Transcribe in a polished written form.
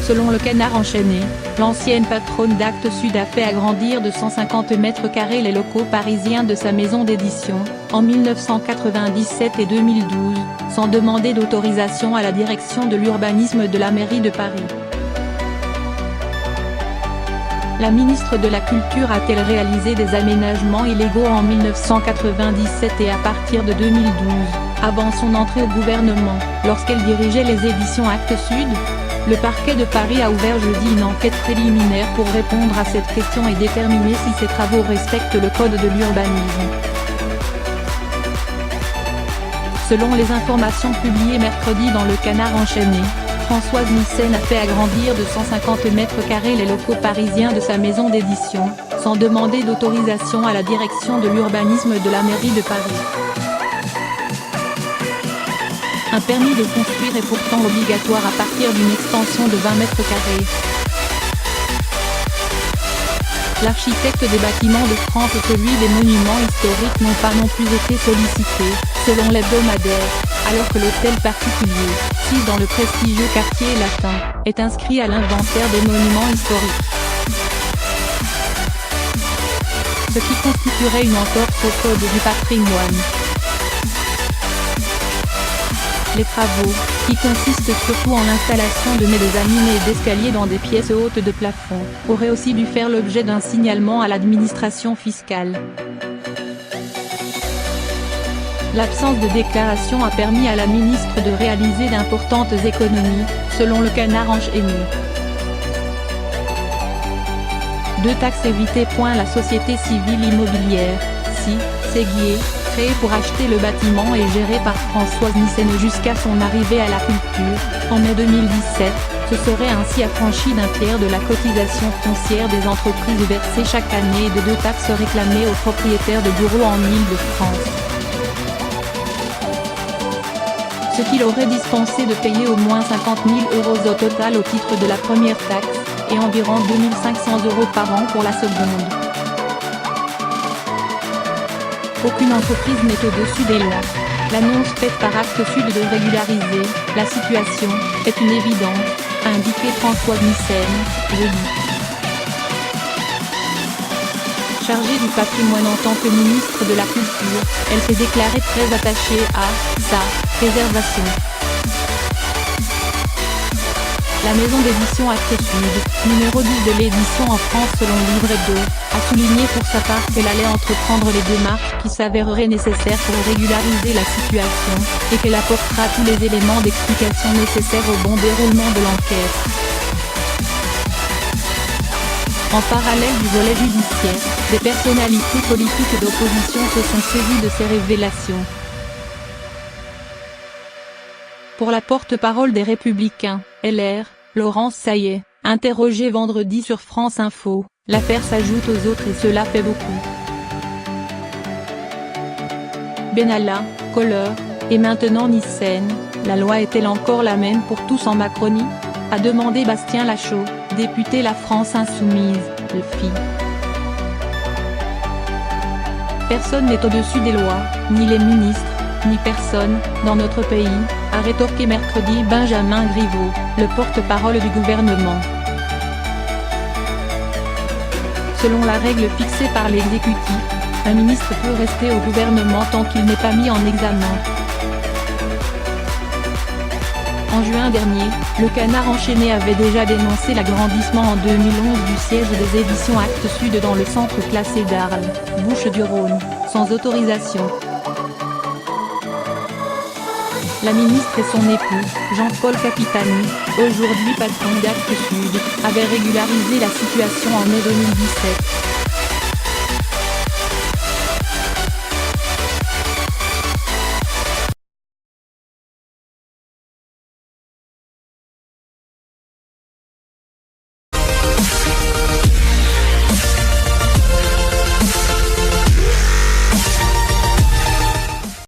Selon le Canard enchaîné, l'ancienne patronne d'Actes Sud a fait agrandir de 150 mètres carrés les locaux parisiens de sa maison d'édition, en 1997 et 2012, sans demander d'autorisation à la direction de l'urbanisme de la mairie de Paris. La ministre de la Culture a-t-elle réalisé des aménagements illégaux en 1997 et à partir de 2012, avant son entrée au gouvernement, lorsqu'elle dirigeait les éditions Actes Sud? Le parquet de Paris a ouvert jeudi une enquête préliminaire pour répondre à cette question et déterminer si ces travaux respectent le code de l'urbanisme. Selon les informations publiées mercredi dans le Canard enchaîné, Françoise Nyssen a fait agrandir de 150 mètres carrés les locaux parisiens de sa maison d'édition, sans demander d'autorisation à la direction de l'urbanisme de la mairie de Paris. Un permis de construire est pourtant obligatoire à partir d'une extension de 20 mètres carrés. L'architecte des bâtiments de France et celui des monuments historiques n'ont pas non plus été sollicités, selon l'hebdomadaire, alors que l'hôtel particulier, situé dans le prestigieux quartier latin, est inscrit à l'inventaire des monuments historiques. Ce qui constituerait une entorse au code du patrimoine. Les travaux, qui consistent surtout en l'installation de mezzanines et d'escaliers dans des pièces hautes de plafond, auraient aussi dû faire l'objet d'un signalement à l'administration fiscale. L'absence de déclaration a permis à la ministre de réaliser d'importantes économies, selon le Canard enchaîné. 2 taxes évitées. La société civile immobilière, SI, Séguier, créée pour acheter le bâtiment et gérée par Françoise Nyssen jusqu'à son arrivée à la culture, en mai 2017, se serait ainsi affranchie d'un tiers de la cotisation foncière des entreprises versée chaque année et de 2 taxes réclamées aux propriétaires de bureaux en Île-de-France. Ce qui l'aurait dispensé de payer au moins 50 000 € au total au titre de la première taxe, et environ 2 500 € par an pour la seconde. Aucune entreprise n'est au-dessus des lois. L'annonce faite par Actes Sud de régulariser la situation est une évidence, a indiqué Françoise Nyssen, jeudi. Chargée du patrimoine en tant que ministre de la Culture, elle s'est déclarée très attachée à sa préservation. La maison d'édition Actes Sud, numéro 10 de l'édition en France selon Livre Hebdo, a souligné pour sa part qu'elle allait entreprendre les démarches qui s'avéreraient nécessaires pour régulariser la situation, et qu'elle apportera tous les éléments d'explication nécessaires au bon déroulement de l'enquête. En parallèle du volet judiciaire, des personnalités politiques d'opposition se sont saisies de ces révélations. Pour la porte-parole des Républicains, LR, Laurence Saillet, interrogée vendredi sur France Info, l'affaire s'ajoute aux autres et cela fait beaucoup. Benalla, Kohler, et maintenant Nyssen, la loi est-elle encore la même pour tous en Macronie? A demandé Bastien Lachaud, député La France Insoumise, LFI. Personne n'est au-dessus des lois, ni les ministres, ni personne, dans notre pays, a rétorqué mercredi Benjamin Griveaux, le porte-parole du gouvernement. Selon la règle fixée par l'exécutif, un ministre peut rester au gouvernement tant qu'il n'est pas mis en examen. En juin dernier, le Canard enchaîné avait déjà dénoncé l'agrandissement en 2011 du siège des éditions Actes Sud dans le centre classé d'Arles, Bouches-du-Rhône, sans autorisation. La ministre et son époux, Jean-Paul Capitani, aujourd'hui patron d'Actes Sud, avaient régularisé la situation en mai 2017.